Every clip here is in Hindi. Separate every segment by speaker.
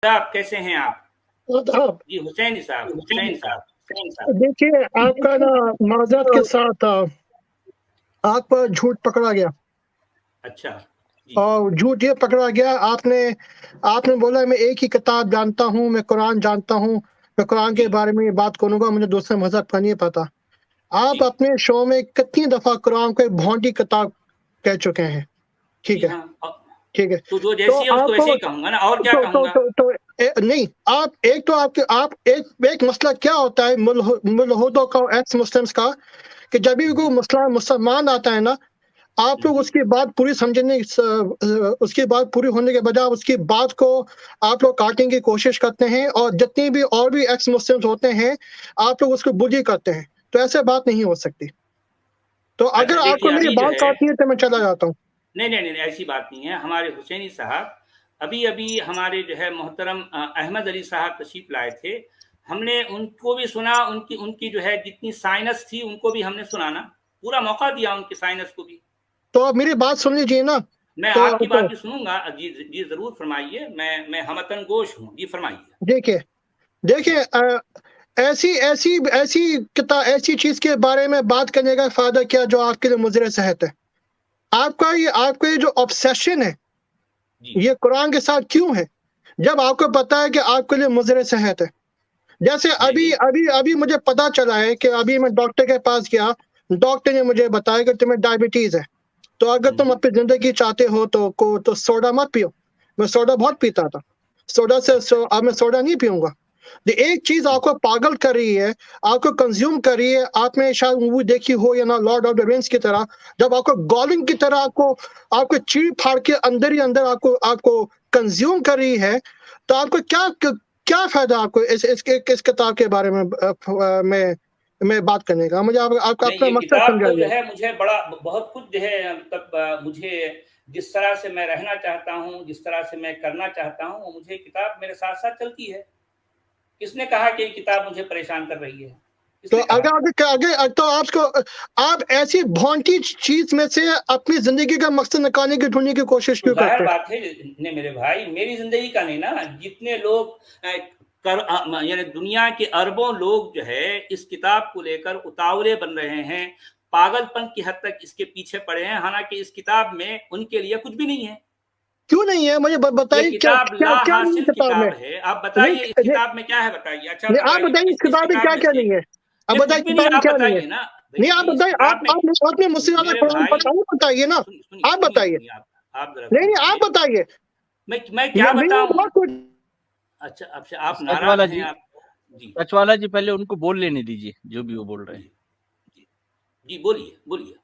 Speaker 1: साहब कैसे हैं आप?
Speaker 2: आप
Speaker 1: जी हुसैन साहब, हुसैन साहब।
Speaker 2: देखिए, आपका ना माजरत के साथ आप पर झूठ पकड़ा गया
Speaker 1: अच्छा, जी।
Speaker 2: और झूठ ये पकड़ा गया। आपने बोला मैं एक ही किताब जानता हूँ, मैं कुरान जानता हूँ, मैं कुरान के
Speaker 1: जी,
Speaker 2: बारे में बात करूंगा, मुझे दूसरे मजहब का नहीं पता। आप
Speaker 1: जी।
Speaker 2: अपने शो में कितनी दफा कुरान को एक भौंडी किताब कह चुके हैं। ठीक
Speaker 1: जी
Speaker 2: है,
Speaker 1: हाँ,
Speaker 2: ठीक है।
Speaker 1: तो जो
Speaker 2: तो
Speaker 1: जैसी है उसको वैसे
Speaker 2: आपको
Speaker 1: ही कहूँगा ना, और क्या
Speaker 2: तो
Speaker 1: कहूँगा?
Speaker 2: तो तो नहीं, आप एक तो आपके आप एक मसला क्या होता है मुल्हिदों का, एक्स मुस्लिम्स का, कि जब भी कोई मसला मुसलमान आता है ना, आप लोग उसकी बात पूरी समझने, उसकी बात पूरी होने के बजाय उसकी बात को आप लोग काटने की कोशिश करते हैं, और जितनी भी और भी एक्स मुस्लिम्स होते हैं आप लोग उसको बुली करते हैं। तो ऐसे बात नहीं हो सकती। तो
Speaker 1: अच्छा
Speaker 2: अगर
Speaker 1: देखिए,
Speaker 2: आपको मेरी
Speaker 1: अभी जो
Speaker 2: बात
Speaker 1: है
Speaker 2: काटनी है तो मैं चला जाता हूँ।
Speaker 1: नहीं, नहीं, नहीं, ऐसी बात नहीं है। हमारे हुसैनी साहब अभी-अभी हमारे जो है मोहतरम अहमद अली साहब तशरीफ़ लाए थे। हमने उनको भी सुना, उनकी उनकी जो है जितनी साइनस थी उनको भी हमने सुना ना, पूरा मौका दिया उनकी साइनस को भी।
Speaker 2: तो आप मेरी बात सुन लीजिए ना।
Speaker 1: मैं आपकी बात
Speaker 2: तो
Speaker 1: भी सुनूँगा। जी, जी, ज़रूर फ़रमाइए। मैं हमतन गोश हूँ। जी, फ़रमाइए।
Speaker 2: देखिए,
Speaker 1: जी,
Speaker 2: देखिए, ऐसी ऐसी ऐसी चीज के बारे में बात करने का फायदा क्या जो आपके लिए मुज़र सेहत है। आपका ये जो ऑब्सेशन है
Speaker 1: जी,
Speaker 2: ये कुरान के साथ क्यों है, जब आपको पता है कि आपके लिए मुज़र सेहत है। जैसे
Speaker 1: नहीं,
Speaker 2: अभी
Speaker 1: नहीं।
Speaker 2: अभी अभी मुझे पता चला है कि अभी मैं डॉक्टर के पास गया, डॉक्टर ने मुझे बताया कि तुम्हें डायबिटीज है, तो अगर
Speaker 1: हुँ,
Speaker 2: तुम
Speaker 1: हुँ।
Speaker 2: अपनी जिंदगी चाहते हो तो सोडा मत पियो। मैं सोडा बहुत पीता था, अब मैं सोडा नहीं पीऊंगा। तो एक चीज
Speaker 1: जी,
Speaker 2: आपको पागल कर रही है, आपको कंज्यूम कर रही है। आपने शायद मूवी देखी हो या ना, लॉर्ड ऑफ द रिंग्स की तरह, जब आपको गॉलिंग की तरह आपको चीर फाड़ के अंदर ही अंदर आपको आपको कंज्यूम कर रही है। तो आपको क्या क्या फायदा आपको इस किताब के बारे में बात करने का। मुझे आपका
Speaker 1: नहीं,
Speaker 2: अपना
Speaker 1: ये
Speaker 2: मकसद
Speaker 1: किताब तो जो
Speaker 2: समझाइए।
Speaker 1: है मुझे बड़ा बहुत कुछ जो है, मतलब मुझे जिस तरह से मैं रहना चाहता हूँ, जिस तरह से मैं करना चाहता हूँ, वो मुझे किताब मेरे साथ-साथ चलती है। किसने कहा कि ये किताब मुझे परेशान कर रही है?
Speaker 2: तो
Speaker 1: किसने कहा?
Speaker 2: अगर तो आप ऐसी भौंटी चीज में से अपनी जिंदगी का मकसद निकालने की ढूंढने की कोशिश
Speaker 1: तो
Speaker 2: क्यों
Speaker 1: ज़ाहिर
Speaker 2: करते हैं।
Speaker 1: बात है, नहीं मेरे भाई, मेरी ज़िंदगी का नहीं ना, जितने लोग यानी दुनिया के अरबों लोग जो है इस किताब को लेकर उतावले बन रहे हैं, पागलपन की हद तक इसके पीछे पड़े हैं, हालाँकि इस किताब में उनके लिए कुछ भी नहीं है।
Speaker 2: क्यों नहीं है, मुझे
Speaker 1: ये
Speaker 2: बताइए क्या
Speaker 1: किताब
Speaker 2: क्या क्या नहीं है
Speaker 1: लाहासिल
Speaker 2: किताब में।
Speaker 1: किताब है। आप
Speaker 2: नहीं,
Speaker 1: बताइए इस
Speaker 2: नहीं,
Speaker 1: किताब में क्या है, बताइए? अच्छा
Speaker 2: नहीं, आप
Speaker 1: बताइए,
Speaker 2: बताइए इस
Speaker 1: इस
Speaker 2: किताब में
Speaker 1: किताब
Speaker 2: क्या
Speaker 1: में
Speaker 2: क्या
Speaker 1: से
Speaker 2: नहीं है। अब
Speaker 1: नहीं, कुछ
Speaker 2: बताइए
Speaker 1: भी नहीं,
Speaker 2: किताब में
Speaker 1: आप
Speaker 2: क्या नहीं है।
Speaker 1: बताइए ना।
Speaker 2: नहीं,
Speaker 1: भई
Speaker 2: आप
Speaker 1: भई इस
Speaker 2: बताइए,
Speaker 1: किताब में
Speaker 2: आपने मुझसे ज्यादा
Speaker 1: मेरे
Speaker 2: कुरान
Speaker 1: भाई,
Speaker 2: पढ़ा है, बताइए ना। आप
Speaker 1: सुनिए,
Speaker 2: बताइए।
Speaker 1: सुनिए आप ज़रा
Speaker 2: नहीं, नहीं,
Speaker 1: सुनिए।
Speaker 2: आप बताइए।
Speaker 1: मैं क्या
Speaker 2: मैं
Speaker 1: बताऊँ?
Speaker 2: बहुत कुछ।
Speaker 1: अच्छा, अच्छा आप नाराज़
Speaker 3: सचवाला
Speaker 1: हैं
Speaker 3: जी,
Speaker 1: आप। जी,
Speaker 3: सचवाला जी पहले उनको बोल लेने दीजिए, जो भी वो बोल रहे हैं।
Speaker 1: जी, जी। जी, बोलिए, बोलिए।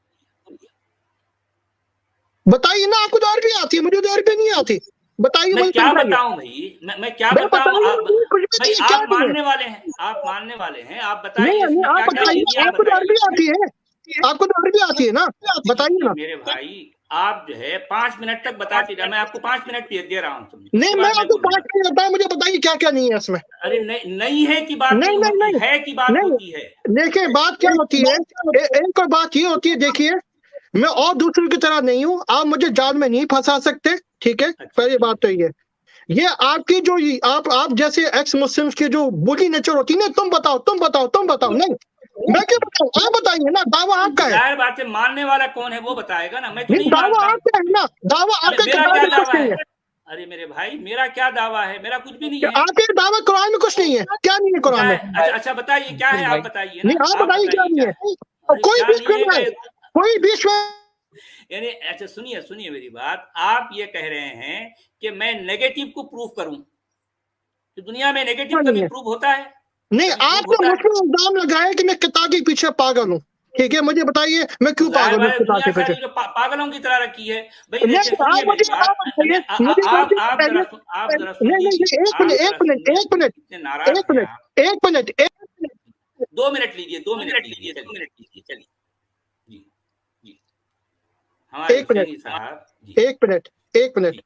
Speaker 2: बताइए ना, आपको तो अरबी आती है, मुझे तो अरबी नहीं आती। बताइए,
Speaker 1: मैं
Speaker 2: मुझे
Speaker 1: क्या
Speaker 2: समझाइए।
Speaker 1: बताऊँ भई? मैं क्या
Speaker 2: भाई
Speaker 1: बताऊँ?
Speaker 2: बताइए ना, मुझे कुछ भी
Speaker 1: भई
Speaker 2: नहीं है, क्या
Speaker 1: आप
Speaker 2: नहीं है।
Speaker 1: मानने वाले हैं, आप मानने वाले हैं, आप
Speaker 2: नहीं,
Speaker 1: बताइए
Speaker 2: नहीं,
Speaker 1: इसमें
Speaker 2: आप
Speaker 1: क्या-क्या
Speaker 2: बताइए,
Speaker 1: खूबियाँ हैं,
Speaker 2: आपको तो अरबी
Speaker 1: बताइए।
Speaker 2: आती है। आपको तो अरबी आती है ना, बताइए
Speaker 1: जी,
Speaker 2: ना।
Speaker 1: मेरे भाई, आप जो है 5 मिनट तक बताते रहे, मैं आपको 5 मिनट दे रहा हूँ समझे,
Speaker 2: नहीं,
Speaker 1: उसके
Speaker 2: मैं
Speaker 1: बाद मैं
Speaker 2: आपको
Speaker 1: बोलूँगा।
Speaker 2: 5 मिनट बताया, मुझे बताइए क्या क्या नहीं है इसमें।
Speaker 1: अरे नहीं है कि बात
Speaker 2: नहीं,
Speaker 1: नहीं
Speaker 2: नहीं,
Speaker 1: होती,
Speaker 2: नहीं,
Speaker 1: है कि बात
Speaker 2: नहीं।
Speaker 1: होती है।
Speaker 2: देखिए, बात क्या होती है, एक और बात ये होती है, देखिए, मैं
Speaker 1: जी,
Speaker 2: और दूसरों की तरह नहीं हूँ, आप मुझे जाल में नहीं फंसा सकते। ठीक है,
Speaker 1: अच्छा
Speaker 2: पहली
Speaker 1: ठीक
Speaker 2: बात
Speaker 1: है।
Speaker 2: तो ये आपकी जो आप जैसे एक्स मुस्लिम्स की जो बुरी नेचर होती है ना, तुम बताओ, तुम बताओ, तुम बताओ। नहीं, मैं क्यों
Speaker 1: जी,
Speaker 2: बताऊं, आप बताइए ना, दावा आपका है।
Speaker 1: ज़ाहिर बात है, मानने वाला कौन है वो बताएगा ना, मैं तो
Speaker 2: नहीं,
Speaker 1: नहीं
Speaker 2: दावा
Speaker 1: मानता।
Speaker 2: आपका है ना, दावा आपका
Speaker 1: मेरा
Speaker 2: किताब
Speaker 1: क्या
Speaker 2: में कुछ
Speaker 1: दावा
Speaker 2: नहीं
Speaker 1: है?
Speaker 2: है।
Speaker 1: अरे मेरे भाई, मेरा क्या दावा है? मेरा कुछ भी नहीं
Speaker 2: कि
Speaker 1: है।
Speaker 2: आपके दावा कुरान में कुछ नहीं है, क्या नहीं है
Speaker 1: क्या
Speaker 2: कुरान में।
Speaker 1: है? अच्छा, अच्छा बताइए क्या है, आप बताइए ना,
Speaker 2: नहीं, आप
Speaker 1: आप
Speaker 2: बताइए क्या
Speaker 1: बताइए
Speaker 2: नहीं
Speaker 1: क्या
Speaker 2: है।
Speaker 1: है?
Speaker 2: और
Speaker 1: अरे
Speaker 2: कोई
Speaker 1: क्या
Speaker 2: बीच
Speaker 1: नहीं
Speaker 2: में
Speaker 1: है
Speaker 2: ना आए,
Speaker 1: मैं
Speaker 2: कोई बीच में।
Speaker 1: यानी अच्छा सुनिए मेरी बात, आप ये कह रहे हैं कि मैं नेगेटिव को प्रूव करूँ, तो दुनिया में नेगेटिव कभी
Speaker 2: नहीं है।
Speaker 1: प्रूव होता है?
Speaker 2: नहीं,
Speaker 1: कभी प्रूव
Speaker 2: आपने
Speaker 1: होता
Speaker 2: मुझ
Speaker 1: है?
Speaker 2: पर इल्जाम लगाया कि मैं किताब के पीछे पागल हूँ। ठीक है, मुझे बताइए मैं
Speaker 1: तो
Speaker 2: क्यों
Speaker 1: ज़ाहिर
Speaker 2: पागल हूँ
Speaker 1: बात
Speaker 2: इस
Speaker 1: है,
Speaker 2: किताब
Speaker 1: दुनिया
Speaker 2: के पीछे।
Speaker 1: सारी जो पागलों की तरह रखी है। भई देखिए,
Speaker 2: नहीं,
Speaker 1: सुनिए
Speaker 2: आप
Speaker 1: मेरी
Speaker 2: मुझे
Speaker 1: बात।
Speaker 2: आप बताइए, मुझे
Speaker 1: आप
Speaker 2: कोई
Speaker 1: आप ज़रा
Speaker 2: बताइए।
Speaker 1: आप ज़रा
Speaker 2: नहीं,
Speaker 1: सुनिए,
Speaker 2: नहीं, नहीं, एक
Speaker 1: आप
Speaker 2: मिनट,
Speaker 1: ज़रा
Speaker 2: एक मिनट,
Speaker 1: सुनिए,
Speaker 2: एक मिनट,
Speaker 1: इतने नाराज़
Speaker 2: एक
Speaker 1: हैं
Speaker 2: मिनट,
Speaker 1: आप।
Speaker 2: एक मिनट,
Speaker 1: 2 मिनट लीजिए, 2 मिनट लीजिए, चलिए। जी, जी। हमारे
Speaker 2: एक मिनट,
Speaker 1: हुसैनी साहब जी,
Speaker 2: एक मिनट, एक मिनट,
Speaker 1: जी,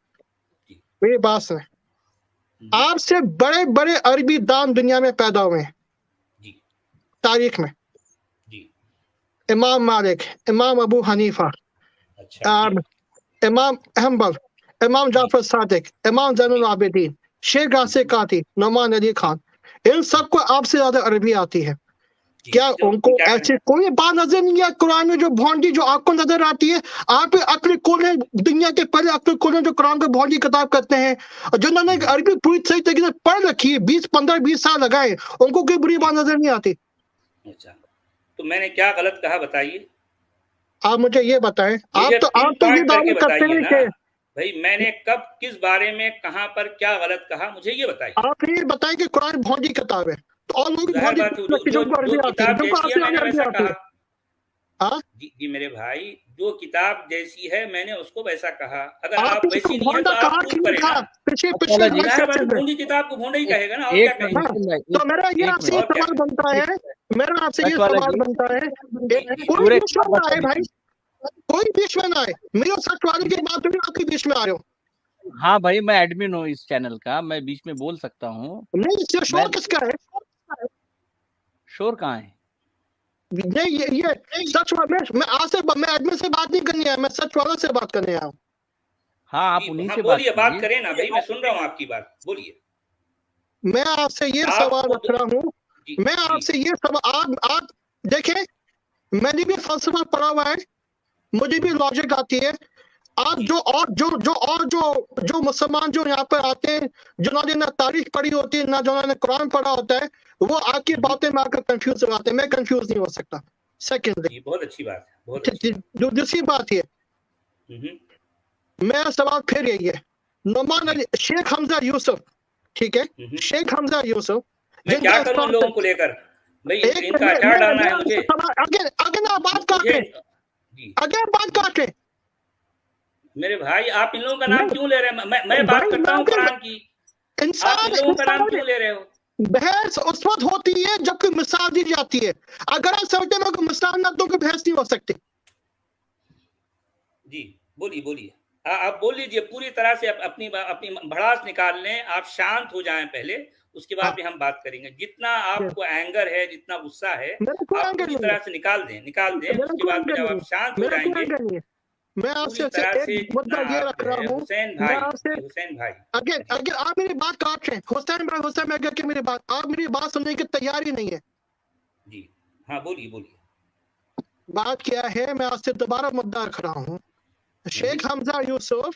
Speaker 1: जी।
Speaker 2: मेरी बात सुने।
Speaker 1: हुँ, हुँ।
Speaker 2: आपसे बड़े बड़े अरबी दान दुनिया में पैदा हुए हैं
Speaker 1: जी,
Speaker 2: तारीख में।
Speaker 1: जी।
Speaker 2: इमाम मालिक, इमाम अबू हनीफा,
Speaker 1: अच्छा,
Speaker 2: अम,
Speaker 1: ठीक।
Speaker 2: इमाम हम्बल, इमाम
Speaker 1: जी,
Speaker 2: जाफर सादिक, इमाम
Speaker 1: जी,
Speaker 2: जैनुल आबिदीन, शेख राशिद काती, नौमान अली खान, इन सबको आपसे ज्यादा अरबी आती है। क्या उनको ऐसे कोई बात नजर नहीं है कुरान में जो भौंडी जो आपको नजर आती है? आप अक्ल खोलें, दुनिया के पहले अक्ल खोलें जो कुरान को भौंडी किताब करते हैं, और जिन्होंने अरबी पूरी सही तरीके से पढ़ रखी है, 20 साल लगाए, उनको कोई बुरी बात नजर नहीं आती।
Speaker 1: अच्छा, तो मैंने क्या गलत कहा बताइए?
Speaker 2: आप मुझे ये बताएं। आप तो ये दावा करते हैं कि
Speaker 1: भाई मैंने कब किस बारे में कहां पर क्या गलत कहा, मुझे ये बताइए।
Speaker 2: आप ये बताएं कि कुरान भौंडी किताब है, तो और लोग
Speaker 1: जाहिर बात है, जो किताब जैसी है मैंने वैसा कहा।
Speaker 2: हाँ
Speaker 1: जी मेरे भाई, जो किताब जैसी है मैंने उसको वैसा कहा। अगर आप वैसी नहीं है
Speaker 2: भौंडा
Speaker 1: तो आप
Speaker 2: कहा
Speaker 1: प्रूव
Speaker 2: कि
Speaker 1: करें ना।
Speaker 2: पिछले
Speaker 1: जाहिर बात है, भौंडी किताब को भौंडा ही कहेगा ना, और क्या कहेगा।
Speaker 2: तो मेरा ये आपसे ये सवाल बनता है, मेरा आपसे ये सवाल बनता है, कोई बीच में ना आए भाई, कोई बीच में ना आए। मेरे सच वाले की बात नहीं, आपके बीच में आ रहे हो।
Speaker 3: हाँ भाई, मैं एडमिन हूँ इस चैनल का, मैं बीच में बोल सकता हूँ।
Speaker 2: नहीं, इससे शोर किसका है?
Speaker 3: शोर कहाँ है?
Speaker 2: नहीं, ये सच वाले, मैं आज से मैं एडमिन से बात नहीं करने आया, मैं सच वालों से बात करने आया हूँ।
Speaker 3: हाँ, आप उन्हीं से
Speaker 1: बोलिए, बात करें ना भाई, मैं सुन रहा हूँ आपकी बात, बोलिए।
Speaker 2: मैं आपसे ये सवाल रख रहा हूँ, मैं आपसे ये सवाल, आप देखें, मैंने भी फलसफा पढ़ा हुआ है, मुझे भी लॉजिक आती है। आप जो मुसलमान जो यहाँ पर आते हैं, जिन्होंने ना तारीख पढ़ी होती है, ना जिन्होंने कुरान पढ़ा होता है, वो आपकी बातें में आकर कंफ्यूज हो जाते हैं। मैं कंफ्यूज नहीं हो सकता। सेकेंडली,
Speaker 1: बहुत अच्छी बात है, बहुत अच्छी बात।
Speaker 2: दूसरी बात ये, मेरा सवाल फिर यही है, नौमान अली, शेख हमजा यूसुफ, ठीक है, शेख हमजा यूसुफ,
Speaker 1: मैं क्या करूं लोगों को लेकर भाई, इनका अचार डालना है मुझे।
Speaker 2: अगर ना बात काटे
Speaker 1: मेरे भाई, आप इन लोगों का नाम क्यों ले रहे हैं? मैं बात करता हूँ कुरान की, आप इन लोगों का नाम क्यों ले रहे हो?
Speaker 2: बहस उस वक्त होती है जब कोई मिसाल दी जाती है। अगर आप समझते में कोई मिसाल ना दो, कोई बहस नहीं हो सकती।
Speaker 1: जी बोलिए, आप बोल लीजिए पूरी तरह से, अपनी भड़ास निकाल लें, आप शांत हो जाएं पहले, उसके बाद भी हम बात करेंगे। जितना आपको एंगर है, जितना गुस्सा है, आप पूरी तरह से निकाल दें, उसके बाद में जब आप शांत हो जाएंगे,
Speaker 2: मैं आपसे एक मुद्दा ये रख रहा हूँ,
Speaker 1: हुसैन भाई,
Speaker 2: अगर आप मेरी बात काट रहे हैं, हुसैन भाई, अगर मेरी बात, आप मेरी बात सुनने की तैयारी नहीं है।
Speaker 1: जी हाँ, बोलिए।
Speaker 2: बात क्या है, मैं आपसे दोबारा मुद्दा रख रहा हूँ। शेख हमजा यूसुफ,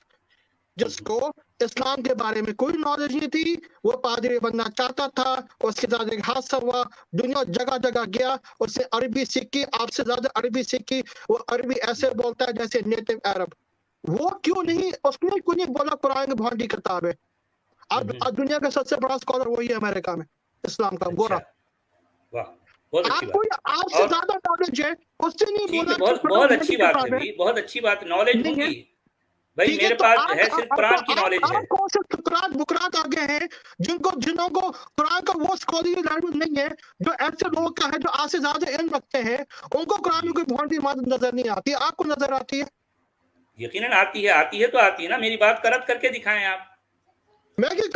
Speaker 2: जिसको इस्लाम के बारे में कोई नॉलेज नहीं थी, वो पादरी बनना चाहता था, उसके साथ एक हादसा हुआ, दुनिया जगह जगह गया, उसने अरबी सीखी, आपसे ज्यादा अरबी सीखी, वो अरबी ऐसे बोलता है जैसे नेटिव अरब। वो क्यों नहीं, उसने क्यों नहीं बोला कुरान की भौंडी किताब है? अब दुनिया का सबसे बड़ा स्कॉलर वही है अमेरिका में, इस्लाम का गोरा। आपको आपसे ज्यादा नॉलेज है, उससे नहीं बोला।
Speaker 1: बहुत अच्छी बात है भाई, बहुत अच्छी बात, नॉलेज होगी भाई, मेरे पास है सिर्फ कुरान की नॉलेज है।
Speaker 2: कौन से बुकरात आगे हैं जिनको कुरान का वो स्कॉलरली लैंग्वेज नहीं है, जो ऐसे लोग का है जो आज से ज्यादा इल्म रखते हैं, उनको कुरान में कोई भौंडी नजर नहीं आती। आपको नजर आती है?
Speaker 1: यकीनन आती है तो आती है ना। मेरी बात करत करके दिखाएं आप।
Speaker 2: मैंने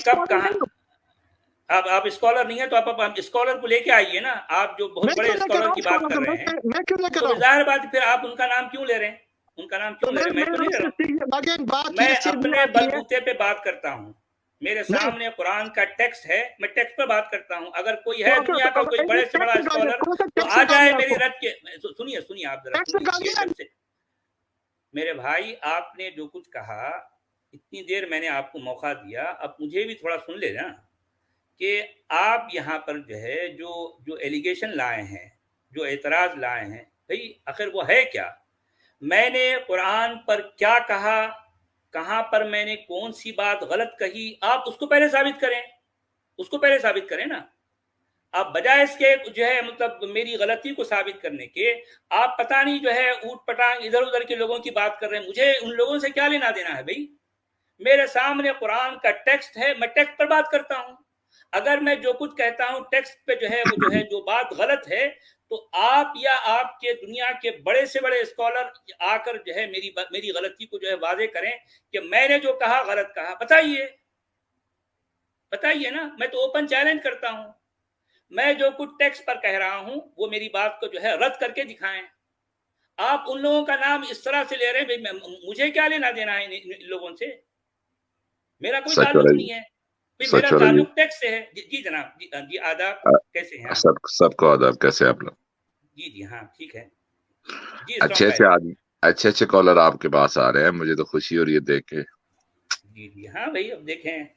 Speaker 1: कब कहा? आप स्कॉलर नहीं है तो आप स्कॉलर को लेके आइए ना। आप जो बहुत बड़े स्कॉलर की बात कर रहे हैं,
Speaker 2: मैं क्यों लेकर
Speaker 1: तो जाहिर बात, फिर आप उनका नाम क्यों ले रहे हैं? उनका नाम क्यों ले रहे हैं? मैं तो नहीं ले रहा हूं। मैं अपने बलबूते पे बात करता हूं। मेरे सामने कुरान का टेक्स्ट है, मैं टेक्स्ट पे बात करता हूं। अगर कोई है दुनिया का कोई बड़े से बड़ा स्कॉलर तो आ जाए मेरी रट के। सुनिए आप जरा। मेरे भाई, आपने जो कुछ कहा, इतनी देर मैंने आपको मौका दिया, अब मुझे भी थोड़ा सुन ले ना, कि आप यहाँ पर जो है जो एलिगेशन लाए हैं, जो एतराज लाए हैं, भाई आखिर वो है क्या? मैंने कुरान पर क्या कहा, कहाँ पर मैंने कौन सी बात गलत कही, आप उसको पहले साबित करें ना। आप बजाय इसके जो है मतलब मेरी गलती को साबित करने के, आप पता नहीं जो है ऊट पटांग इधर उधर के लोगों की बात कर रहे हैं। मुझे उन लोगों से क्या लेना देना है भाई? मेरे सामने कुरान का टेक्स्ट है, मैं टेक्स्ट पर बात करता हूं। अगर मैं जो कुछ कहता हूं टेक्स्ट पे जो बात गलत है, तो आप या आपके दुनिया के बड़े से बड़े स्कॉलर आकर जो है मेरी गलती को जो है वादे करें कि मैंने जो कहा गलत कहा। बताइए ना। मैं तो ओपन चैलेंज करता हूं। मैं जो कुछ टेक्स्ट पर कह रहा हूं वो मेरी बात को जो है रद्द करके दिखाएं। आप उन लोगों का नाम इस तरह से ले रहे हैं, मुझे क्या लेना देना है इन लोगों से? मेरा कोई ताल्लुक नहीं है। भाई मेरा
Speaker 4: सच वाला जी।
Speaker 1: ताल्लुक टेक्स्ट से है। जी जनाब, जी आदाब, कैसे हैं आप?
Speaker 4: सबको आदाब, कैसे आप लोग?
Speaker 1: जी हाँ ठीक है जी,
Speaker 4: अच्छे
Speaker 1: स्ट्रॉन्ग
Speaker 4: अच्छे
Speaker 1: भाई।
Speaker 4: आदमी, अच्छे अच्छे कॉलर आपके पास आ रहे हैं, मुझे तो खुशी हो रही है देख के।
Speaker 1: जी हाँ भाई, अब देखें,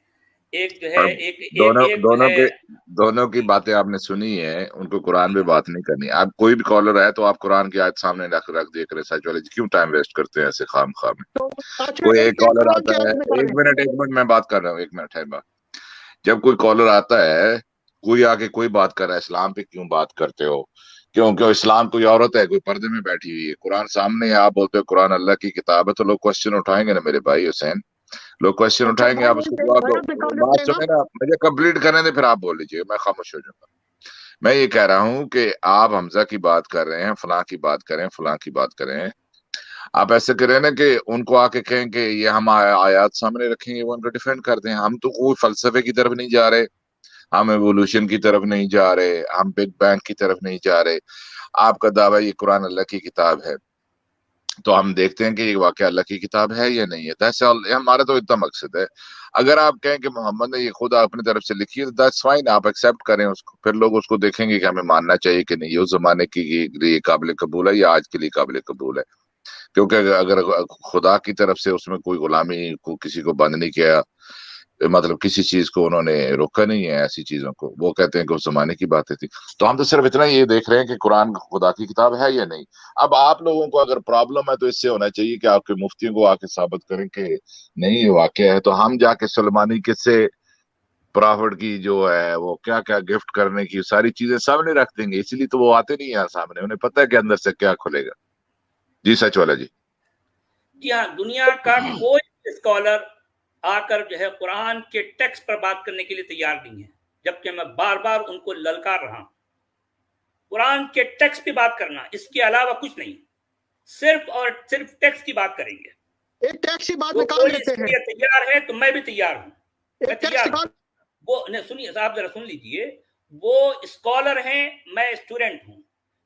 Speaker 1: एक जो है
Speaker 4: और
Speaker 1: एक जो है।
Speaker 4: दोनों की
Speaker 1: जी
Speaker 4: बातें आपने सुनी है, उनको कुरान पे बात नहीं करनी। आप कोई भी कॉलर है तो आप कुरान की आयत सामने रख रख देख रहे, सच वाले जी, क्यों टाइम वेस्ट करते हैं ऐसे खाम खाम में?
Speaker 2: तो अच्छा
Speaker 4: कोई एक
Speaker 2: एक
Speaker 4: कॉलर
Speaker 2: कुरान की
Speaker 4: आता है,
Speaker 2: आयत निकालें।
Speaker 4: एक मिनट मैं बात कर रहा हूँ, एक मिनट है बात। जब कोई कॉलर आता है, कोई आके कोई बात कर रहा है, इस्लाम पे क्यों बात करते हो? क्यों इस्लाम कोई औरत है, कोई पर्दे में बैठी हुई है, कुरान सामने है, आप बोलते हो कुरान अल्लाह की किताब है, तो लोग क्वेश्चन उठाएंगे ना मेरे भाई हुसैन, लोग क्वेश्चन
Speaker 2: अच्छा
Speaker 4: उठाएंगे,
Speaker 2: भाई
Speaker 4: आप उसको
Speaker 2: एक
Speaker 4: जवाब
Speaker 2: आयत
Speaker 4: दो।
Speaker 2: निकाल
Speaker 4: बात
Speaker 2: देते हैं ना।
Speaker 4: सुने ना, मुझे कंप्लीट करने दे, फिर आप बोल लीजिए, मैं खामोश हो जाऊंगा। मैं ये कह रहा हूँ कि आप हमजा की बात कर रहे हैं, फलां की बात करें, फलां की बात करें, आप ऐसे करें ना कि उनको आके कहें कि ये हम आयात सामने रखेंगे, वो उनको डिफेंड कर दें। हम तो कोई फलसफे की तरफ नहीं जा रहे, हम एवोल्यूशन की तरफ नहीं जा रहे, हम बिग बैंग की तरफ नहीं जा रहे। आपका दावा ये कुरान अल्लाह की किताब है, तो हम देखते हैं कि ये वाकई अल्लाह की किताब है या नहीं है। दैट्स ऑल, हमारा तो इतना मकसद है। अगर आप कहें कि मोहम्मद ने ये खुद अपनी तरफ से लिखी है, तो दैट्स फाइन, आप एक्सेप्ट करें उसको, फिर लोग उसको देखेंगे कि हमें मानना चाहिए कि नहीं, ये उस जमाने के लिए काबिल कबूल है या आज के लिए काबिल कबूल है। क्योंकि अगर खुदा की तरफ से उसमें कोई गुलामी को किसी को बंद नहीं किया, मतलब किसी चीज को उन्होंने रोका नहीं है, ऐसी चीजों को, वो कहते हैं कि उस जमाने की बातें थी। तो हम तो सिर्फ इतना ये देख रहे हैं कि कुरान खुदा की किताब है या नहीं। अब आप लोगों को अगर प्रॉब्लम है तो इससे होना चाहिए कि आपके मुफ्तियों को आके साबित करें कि नहीं ये वाकया है, तो हम जाके सुलेमानी किससे प्रॉफिट की जो है वो क्या क्या गिफ्ट करने की सारी चीजें सामने रख देंगे। इसलिए तो वो आते नहीं है सामने, उन्हें पता है कि अंदर से क्या खुलेगा। जी सच वाला जी।
Speaker 1: जी हाँ, दुनिया का कोई स्कॉलर आकर जो है कुरान के टेक्स्ट पर बात करने के लिए तैयार नहीं है, जबकि मैं बार बार उनको ललकार रहा हूं। कुरान के टेक्स्ट की बात करना, इसके अलावा कुछ नहीं, सिर्फ और सिर्फ टेक्स्ट की बात करेंगे।
Speaker 2: एक टैक्स की बात
Speaker 1: तो
Speaker 2: निकाल
Speaker 1: कोई
Speaker 2: देते
Speaker 1: इसके
Speaker 2: हैं।
Speaker 1: लिए तैयार है तो मैं भी तैयार हूं, मैं
Speaker 2: एक टैक्स
Speaker 1: तैयार हूं।
Speaker 2: निकाल।
Speaker 1: वो नहीं, सुनिए साहब, जरा सुन लीजिए। वो स्कॉलर हैं, मैं स्टूडेंट हूं।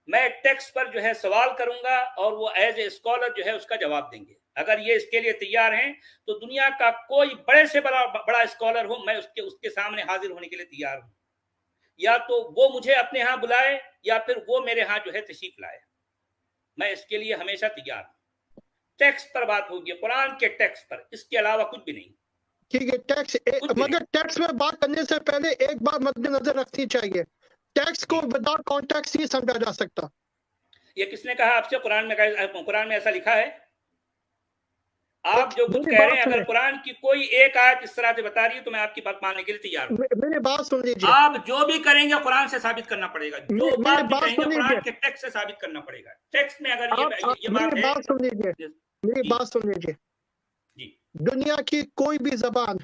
Speaker 1: मैं टेक्स्ट पर जो है सवाल करूंगा और वो एज ए स्कॉलर जो है उसका जवाब देंगे। अगर ये इसके लिए तैयार हैं तो दुनिया का कोई बड़े से बड़ा स्कॉलर हो, मैं उसके सामने हाजिर होने के लिए तैयार हूं। या तो वो मुझे अपने यहाँ बुलाए या फिर वो मेरे यहाँ जो है तशरीफ लाए, मैं इसके लिए हमेशा तैयार हूं। टेक्स्ट पर बात होगी, कुरान के टेक्स्ट पर, इसके अलावा कुछ भी नहीं।
Speaker 2: ठीक है टैक्स मगर टैक्स में बात करने से पहले एक बात मद्देनजर रखनी चाहिए, टैक्स को विदाउट कॉन्टेक्स्ट नहीं समझा जा सकता।
Speaker 1: ये किसने कहा आपसे? कुरान में ऐसा लिखा है? आप जो कुछ
Speaker 2: मेरी
Speaker 1: कह रहे
Speaker 2: बात
Speaker 1: हैं, अगर
Speaker 2: सुनिए,
Speaker 1: कुरान की कोई एक आयत इस तरह से बता रही है तो मैं आपकी बात मानने के लिए तैयार हूं।
Speaker 2: मेरी बात सुन लीजिए।
Speaker 1: आप जो भी करेंगे कुरान से साबित करना पड़ेगा, जो
Speaker 2: मेरी
Speaker 1: बात भी
Speaker 2: बात
Speaker 1: कहेंगे
Speaker 2: सुन
Speaker 1: कुरान
Speaker 2: लीजिए।
Speaker 1: के टेक्स्ट से साबित करना पड़ेगा। टेक्स्ट में अगर ये
Speaker 2: मेरी
Speaker 1: बात है।
Speaker 2: बात सुन लीजिए, मेरी
Speaker 1: जी
Speaker 2: बात सुन लीजिए।
Speaker 1: जी
Speaker 2: दुनिया की कोई भी जबान,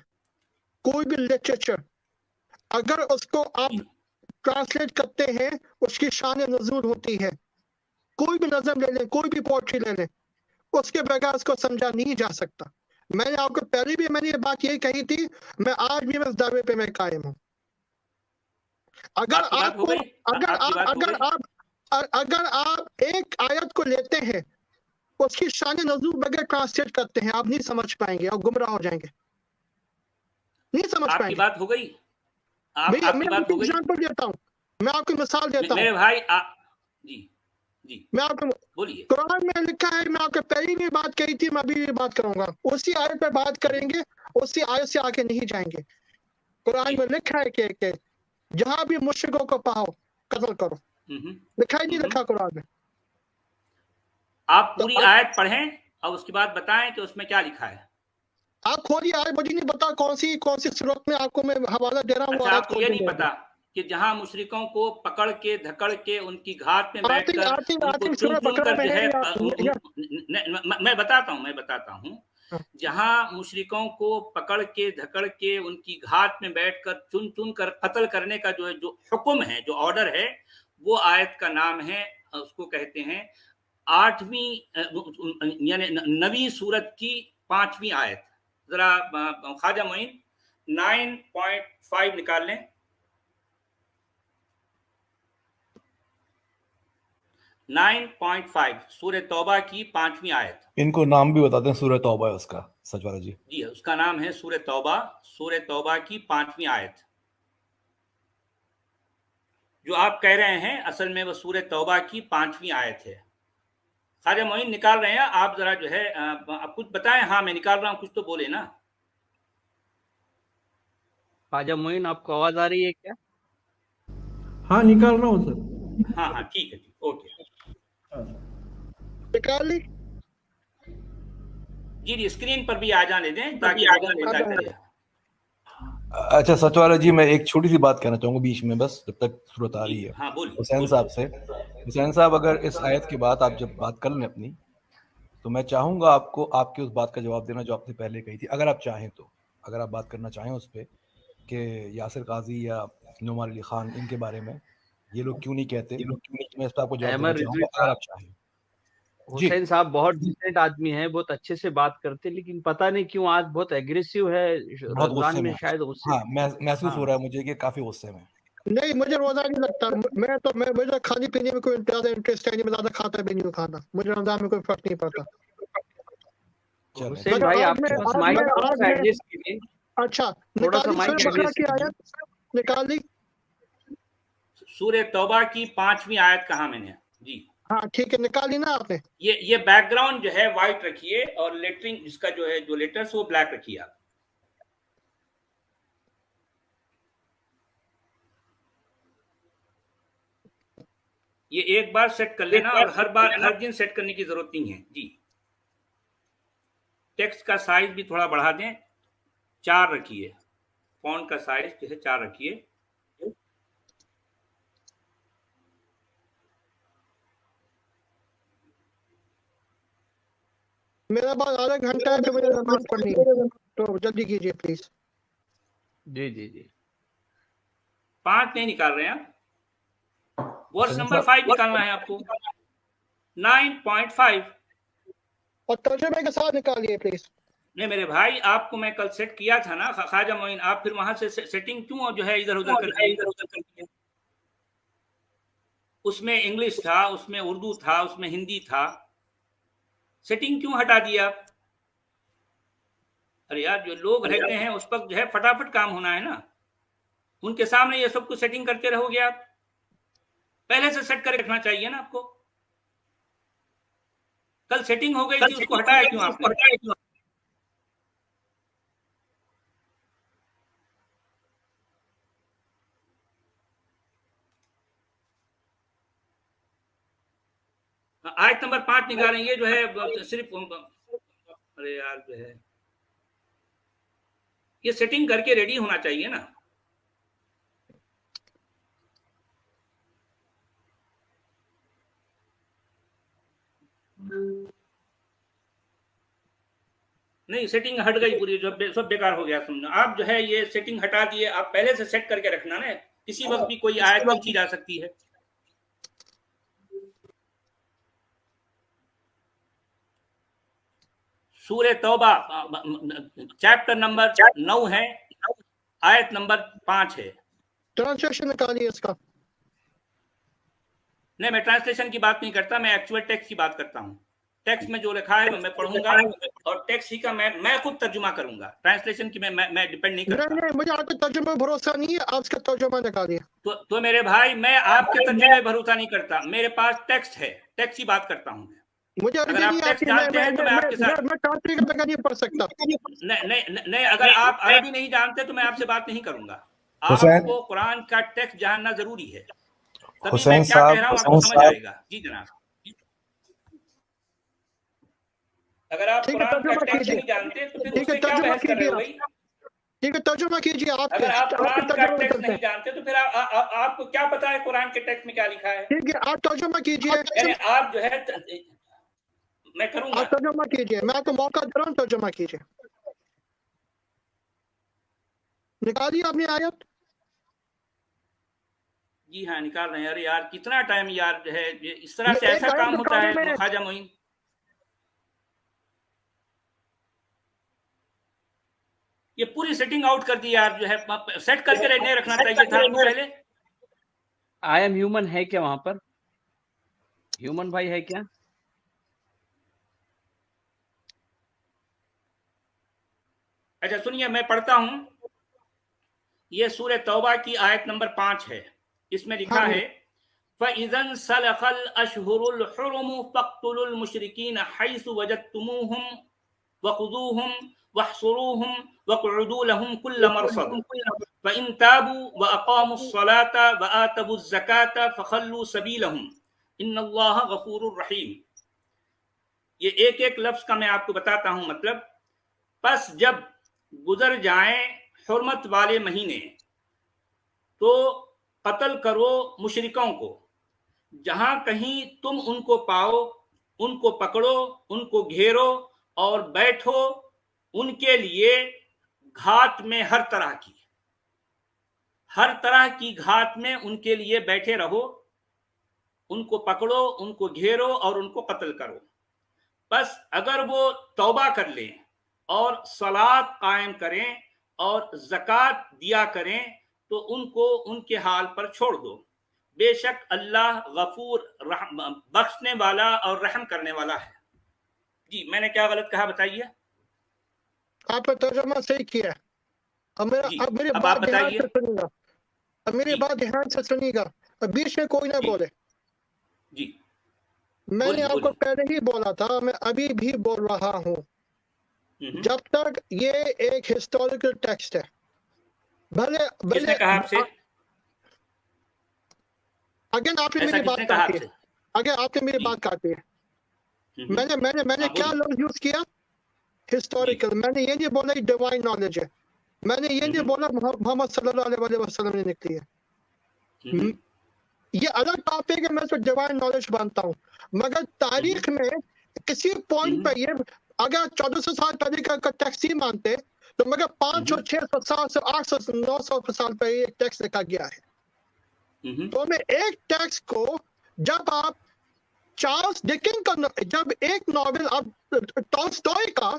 Speaker 2: कोई भी लिटरेचर, अगर उसको आप
Speaker 1: जी
Speaker 2: ट्रांसलेट करते हैं, उसकी शान नजूल होती है। कोई भी नज़म ले लें, कोई भी पोट्री ले लें, उसके बगैर उसको समझा नहीं जा सकता। मैंने आपको पहले भी मैंने ये बात यही कही थी, मैं आज भी इस दावे पे मैं कायम हूँ। अगर
Speaker 1: आपकी बात हो
Speaker 2: आपको
Speaker 1: गई, आपकी बात हो गई।
Speaker 2: अगर आप एक आयत को लेते हैं, उसकी शान नजूल बगैर ट्रांसलेट करते हैं, आप नहीं समझ पाएंगे, आप गुमराह हो जाएंगे, नहीं समझ
Speaker 1: आपकी
Speaker 2: पाएंगे।
Speaker 1: बात हो गई, आपकी
Speaker 2: मैं
Speaker 1: बात
Speaker 2: आपको
Speaker 1: हो गई।
Speaker 2: एग्जाम्पल देता हूँ, मैं आपको मिसाल देता हूँ।
Speaker 1: मेरे भाई जी जी
Speaker 2: मैं आपको
Speaker 1: बोलिए।
Speaker 2: कुरान में लिखा है, मैं आपको पहले भी बात कही थी, मैं अभी भी बात करूंगा, उसी आयत पे बात करेंगे, उसी आयत से आगे नहीं जाएंगे। कुरान में लिखा है कि जहां भी मुश्रिकों को पाओ कत्ल करो, लिखा ही नहीं लिखा कुरान में?
Speaker 1: आप
Speaker 2: तो
Speaker 1: पूरी आयत पढ़ें और उसके बाद बताएं कि उसमें क्या लिखा है।
Speaker 2: आप खोलिए आयत, मुझे नहीं पता कौन सी सूरत में आपको मैं हवाला दे रहा हूँ, वो
Speaker 1: अच्छा,
Speaker 2: आयत
Speaker 1: आपको
Speaker 2: खोल
Speaker 1: ये
Speaker 2: के
Speaker 1: नहीं
Speaker 2: दे
Speaker 1: पता कि जहां मुशरिकों को पकड़ के धकड़ के उनकी घाट में बैठकर उनको चुन
Speaker 2: सूरत
Speaker 1: चुन
Speaker 2: बकरा
Speaker 1: कर
Speaker 2: में
Speaker 1: जो
Speaker 2: है
Speaker 1: है, मैं बताता हूं, जहां मुशरिकों को पकड़ के धकड़ के उनकी घाट में बैठकर चुन चुन कर कत्ल करने का जो है, जो हुक्म है, जो ऑर्डर है, वो आयत का नाम है, उसको कहते हैं 8वीं यानी 9वीं सूरत की 5वीं आयत। जरा ख्वाजा मोइन 9.5 निकाल लें। 9.5 सूरह तौबा की 5वीं आयत।
Speaker 5: इनको नाम भी बताते हैं, सूरह तौबा है उसका, सचवाला जी।
Speaker 1: जी, उसका नाम है सूरह तौबा की 5वीं आयत। जो आप कह रहे हैं असल में वो सूरह तौबा की 5वीं आयत है। ख्वाजा मोइन निकाल रहे हैं, आप जरा जो है आप कुछ बताएं। हाँ मैं निकाल रहा हूँ, कुछ तो बोले ना।
Speaker 3: ख्वाजा मोइन, आपको आवाज आ रही है क्या?
Speaker 6: हाँ निकाल रहा हूँ सर।
Speaker 1: हाँ हाँ ठीक है, ठीक, ओके।
Speaker 2: निकाल ली।
Speaker 1: जी जी, स्क्रीन पर भी आ जाने दें ताकि लोगों को पता चले।
Speaker 5: अच्छा सचवाला जी, मैं एक छोटी सी बात कहना चाहूंगा बीच में, बस जब तक सूरत आ रही है।
Speaker 1: हाँ बोलिए।
Speaker 5: हुसैन साहब से, हुसैन साहब अगर इस आयत के बाद आप जब बात कर लें अपनी, तो मैं चाहूंगा आपको आपकी उस बात का जवाब देना जो आपने पहले कही थी, अगर आप चाहें तो, अगर आप बात करना चाहें उस पर कि यासिर काजी या नुमान अली खान इनके बारे में ये लोग क्यों नहीं कहते, मैं इस पर आपको जवाब देना चाहूंगा अगर आप चाहें।
Speaker 3: हुसैन साहब बहुत डिसेंट आदमी हैं, बहुत अच्छे से बात करते, लेकिन पता नहीं क्यों आज बहुत एग्रेसिव है।
Speaker 5: बहुत
Speaker 3: रमजान
Speaker 5: गुस्से
Speaker 3: में
Speaker 5: में,
Speaker 3: शायद गुस्से।
Speaker 5: हाँ महसूस
Speaker 3: हाँ।
Speaker 5: हो रहा है मुझे कि काफी गुस्से में।
Speaker 2: नहीं मुझे रोजा नहीं लगता, मुझे खाने पीने में कोई ज्यादा इंटरेस्ट है नहीं, मैं ज्यादा खाता भी नहीं हूँ खाना, मुझे रमजान में कोई फर्क नहीं पड़ता।
Speaker 3: हुसैन भाई, आप थोड़ा सा माइक एडजस्ट कीजिए।
Speaker 2: अच्छा
Speaker 3: थोड़ा सा
Speaker 2: निकाली
Speaker 3: माइक
Speaker 2: सूरह बकरा
Speaker 3: एडजस्ट
Speaker 2: की
Speaker 3: कीजिए।
Speaker 2: आयत निकाल ली।
Speaker 1: सूरह तौबा की 5वीं आयत कहा मैंने जी।
Speaker 2: हाँ ठीक है, निकाली ना आपने।
Speaker 1: ये बैकग्राउंड जो है व्हाइट रखिए और लेटरिंग इसका जो है जो लेटर्स वो ब्लैक रखिए आप। ये एक बार सेट कर लेना और हर दिन सेट करने की जरूरत नहीं है जी। टेक्स्ट का साइज भी थोड़ा बढ़ा दें, 4 रखिए। फॉन्ट का साइज जो है 4 रखिए।
Speaker 2: मेरा पास आधा घंटा है तो मुझे नमाज पढ़नी है, तो जल्दी कीजिए प्लीज।
Speaker 3: जी जी जी।
Speaker 1: 5 नहीं निकाल रहे हैं आप, वर्स नंबर 5 निकालना है आपको। 9.5
Speaker 2: और तर्जुमे के साथ निकालिए प्लीज।
Speaker 1: नहीं मेरे भाई, आपको मैं कल सेट किया था ना ख्वाजा मोइन, आप फिर वहां से सेटिंग क्यों जो है इधर उधर करके। उसमें इंग्लिश था, उसमें उर्दू था, उसमें हिंदी था, सेटिंग क्यों हटा दिया आप? अरे यार, जो लोग रहते हैं उस पर जो है फटाफट काम होना है ना, उनके सामने ये सब कुछ सेटिंग करते रहोगे आप? पहले से सेट करके रखना चाहिए ना आपको। कल सेटिंग हो गई थी, उसको हटाया क्यों आपने? आयत नंबर 5 निकालेंगे जो है सिर्फ, अरे यार जो है ये सेटिंग करके रेडी होना चाहिए ना। नहीं सेटिंग हट गई पूरी, जो सब बेकार हो गया समझो। आप जो है ये सेटिंग हटा दिए, आप पहले से सेट करके रखना ना, किसी वक्त भी कोई आयत पूछी जा सकती है। सूरह तौबा चैप्टर नंबर 9 है, आयत नंबर 5 है।
Speaker 2: ट्रांसलेशन निकालिए इसका।
Speaker 1: नहीं मैं ट्रांसलेशन की बात नहीं करता, मैं एक्चुअल टेक्स्ट की बात करता हूँ। टेक्स्ट में जो लिखा है मैं पढ़ूंगा और टेक्स्ट ही का मैं खुद तर्जुमा करूंगा। ट्रांसलेशन की मैं डिपेंड नहीं करता।
Speaker 2: नहीं मुझे आपके तर्जुमे में भरोसा नहीं है, आप इसका तर्जुमा निकालिए।
Speaker 1: तो मेरे भाई, मैं आपके तर्जुमे में भरोसा नहीं करता, मेरे पास टेक्स्ट है, टेक्स्ट की बात करता हूँ।
Speaker 2: मुझे
Speaker 1: अगर आप टेक्स्ट जानते हैं तो मैं आपके साथ,
Speaker 2: मैं काफी का नहीं पढ़ सकता।
Speaker 1: नहीं अगर आप अरबी नहीं जानते तो मैं आपसे बात नहीं करूंगा। आपको कुरान का टेक्स्ट जानना जरूरी है, तभी मैं क्या कह रहा हूँ आपको समझ आएगा। जी जनाब, अगर आप कुरान का टेक्स्ट नहीं जानते तो फिर उससे क्या बहस कर रहे हो भाई?
Speaker 2: ठीक है तर्जुमा कीजिए आप।
Speaker 1: अगर आप कुरान का टेक्स्ट नहीं जानते तो फिर आपको क्या पता है कुरान के टेक्स्ट में क्या लिखा है?
Speaker 2: ठीक है आप तर्जुमा कीजिए।
Speaker 1: यानी आप जो है, मैं करूंगा,
Speaker 2: आप तर्जुमा कीजिए, मैं आपको मौका दे रहा हूँ, तर्जुमा कीजिए। निकालिए आपने आयत।
Speaker 1: जी हाँ निकाल रहे हैं। अरे यार कितना टाइम यार जो है, इस तरह से ऐसा काम होता है ख्वाजा मोइन? ये पूरी सेटिंग आउट कर दी यार, जो है सेट करके नहीं रखना चाहिए था आपको पहले।
Speaker 3: आई एम ह्यूमन है क्या वहां पर? ह्यूमन भाई है क्या?
Speaker 1: अच्छा सुनिए, मैं पढ़ता हूं। ये सूरह तौबा की आयत नंबर 5 है। इसमें लिखा
Speaker 2: हाँ जी।
Speaker 1: है, फ़इज़न सलखल अशहुरुल हुरुम फ़क़्तुलुल मुशरिकीन हैसु वजदतुमूहुम वख़ुज़ूहुम वहशुरूहुम वक़उदू लहुम कुल्ल मरसद फ़इन ताबू व अक़ामुस्सलात व आतवुज़्ज़कात फ़ख़ल्लू सबीलहुम इन्नल्लाह गफ़ूरुर रहीम। ये एक एक लफ्ज का मैं आपको बताता हूं मतलब। बस जब गुजर जाएं हुर्मत वाले महीने तो कत्ल करो मुशरिकों को, जहां कहीं तुम उनको पाओ उनको पकड़ो, उनको घेरो और बैठो उनके लिए घात में हर तरह की घात में उनके लिए बैठे रहो, उनको पकड़ो, उनको घेरो और उनको कत्ल करो। बस अगर वो तौबा कर लें और सलात कायम करें और ज़कात दिया करें तो उनको उनके हाल पर छोड़ दो। बेशक अल्लाह गफूर बख्शने वाला और रहम करने वाला है। जी, मैंने क्या गलत कहा बताइए?
Speaker 2: आपने तर्जुमा सही किया। अब मेरी
Speaker 1: अब
Speaker 2: बात
Speaker 1: आप
Speaker 2: ध्यान
Speaker 1: बताइए।
Speaker 2: से सुनिएगा। अब मेरी बात ध्यान से सुनिएगा, बीच में कोई ना बोले।
Speaker 1: जी
Speaker 2: मैंने आपको
Speaker 1: बोलिए।
Speaker 2: पहले ही बोला था, मैं अभी भी बोल रहा हूँ, जब तक ये एक हिस्टोरिकल टेक्स्ट है,
Speaker 1: किसने कहा आपसे?
Speaker 2: अगेन आपने
Speaker 1: ऐसा
Speaker 2: मेरी बात
Speaker 1: किसने कहा
Speaker 2: काटी है।
Speaker 1: आपसे?
Speaker 2: अगेन आपने मेरी बात काटी है। मैंने क्या
Speaker 1: बोलिए।
Speaker 2: लफ्ज यूज किया? हिस्टोरिकल। मैंने ये नहीं बोला डिवाइन नॉलेज है, मैंने ये नहीं बोला मोहम्मद सल्लल्लाहु अलैहि वसल्लम ने निकली है। ये अलग टॉपिक है, मैं तो डिवाइन नॉलेज मानता हूँ, मगर तारीख में किसी पॉइंट पे ये अगर 1400 साल पहले का टेक्स्ट ही मानते तो मगर 500, 600, 700, 800, 900 साल पहले एक टेक्स्ट लिखा गया है। तो मैं एक टेक्स्ट को जब आप चार्ल्स डिकेंस का जब एक नॉवेल आप टॉल्स्टॉय का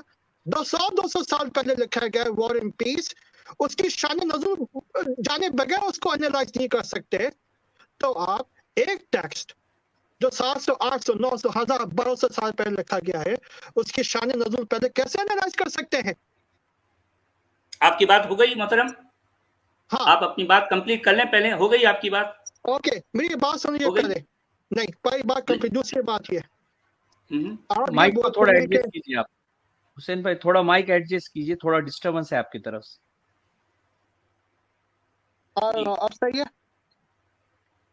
Speaker 2: 200 साल पहले लिखा गया वॉर एंड पीस, उसकी शान नज़र जाने बगैर उसको एनालाइज नहीं कर सकते, तो आप एक टेक्स्ट जो 700, 800, 900, 1000, 1200 साल पहले लिखा गया है उसकी शान नज़र पहले कैसे एनालाइज कर सकते हैं?
Speaker 1: आपकी बात हो गई मोहतरम?
Speaker 2: हाँ,
Speaker 1: आप अपनी बात कंप्लीट कर लें पहले। हो गई आपकी बात?
Speaker 2: ओके, मेरी बात सुनिए पहले। नहीं, पहली बात कंप्लीट। दूसरी बात ये,
Speaker 3: माइक को थोड़ा एडजस्ट कीजिए आप हुसैन भाई, थोड़ा माइक एडजस्ट कीजिए, थोड़ा डिस्टर्बेंस है आपकी तरफ से।
Speaker 2: और अब सही है?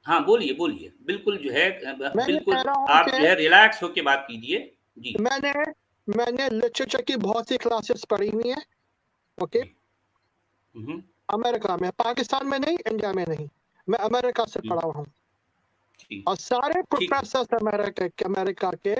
Speaker 1: हाँ बोलिए बोलिए, बिल्कुल जो है बिल्कुल आप जो है रिलैक्स होके बात कीजिए। जी,
Speaker 2: मैंने लिटरेचर की बहुत सी क्लासेस पढ़ी हुई हैं, ओके, अमेरिका में, पाकिस्तान में नहीं, इंडिया में नहीं, मैं अमेरिका से पढ़ा हूँ। और सारे प्रोफेसर अमेरिका के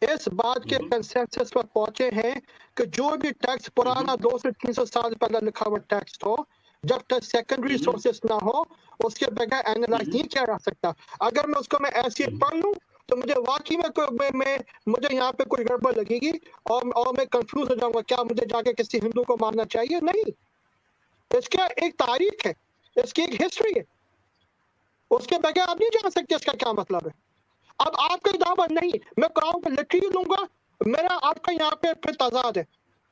Speaker 2: इस बात के कंसेंसस पर पहुंचे हैं कि जो भी टेक्स्ट पुराना 200-300 साल पहले लिखा हुआ टेक्स्ट हो, जब तक सेकेंडरी सोर्सेस ना हो उसके बगैर एनालाइज नहीं किया जा सकता। अगर मैं उसको ऐसे पढ़ लूं तो मुझे वाकई में मुझे यहाँ पे कोई गड़बड़ लगेगी और मैं कंफ्यूज हो जाऊंगा, क्या मुझे जाके किसी हिंदू को मानना चाहिए? नहीं, इसका एक तारीख है, इसकी एक हिस्ट्री है, उसके बगैर आप नहीं जान सकते इसका क्या मतलब है। अब आपके दावा नहीं, मैं कुरान को लिटरली लूंगा, मेरा आपका यहाँ पे फिर तजाद है,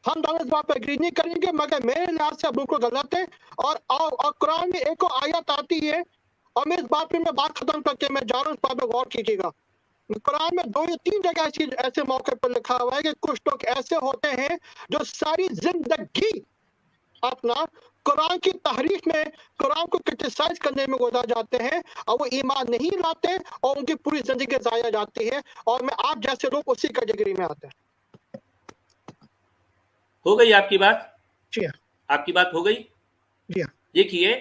Speaker 2: हम दोनों इस बात पर एग्री नहीं करेंगे, मगर मेरे लिहाज से बिल्कुल गलत है। और कुरान में एक आयत आती है, और मैं इस बात पे मैं बात खत्म करके मैं जा रहा हूँ, इस बात पर गौर कीजिएगा। कुरान में 2 या 3 जगह ऐसे मौके पर लिखा हुआ है कि कुछ लोग ऐसे होते हैं जो सारी जिंदगी अपना कुरान की तहरीफ में, कुरान को क्रिटिसाइज करने में गुजार जाते हैं, और वो ईमान नहीं लाते और उनकी पूरी जिंदगी जाया जाती है, और मैं आप जैसे लोग उसी कैटेगरी में आते हैं।
Speaker 1: हो गई आपकी बात?
Speaker 2: जी हाँ,
Speaker 1: आपकी बात हो गई।
Speaker 2: जी हाँ।
Speaker 1: देखिए,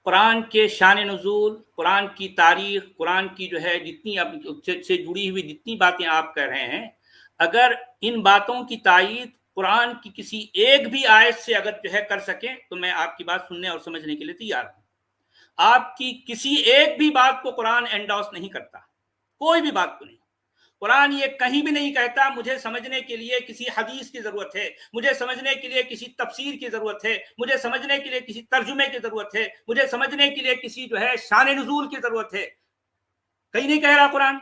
Speaker 1: कुरान के शान नुज़ूल, कुरान की तारीख, कुरान की जो है जितनी आप से जुड़ी हुई जितनी बातें आप कर रहे हैं, अगर इन बातों की तायीद कुरान की किसी एक भी आयत से अगर जो है कर सके तो मैं आपकी बात सुनने और समझने के लिए तैयार हूं। आपकी किसी एक भी बात को कुरान एंडोर्स नहीं करता, कोई भी बात को नहीं। कुरान ये कहीं भी नहीं कहता मुझे समझने के लिए किसी हदीस की जरूरत है, मुझे समझने के लिए किसी तफसीर की जरूरत है, मुझे समझने के लिए किसी तर्जुमे की जरूरत है, मुझे समझने के लिए किसी जो है शान नुज़ूल की जरूरत है। कहीं नहीं कह रहा कुरान।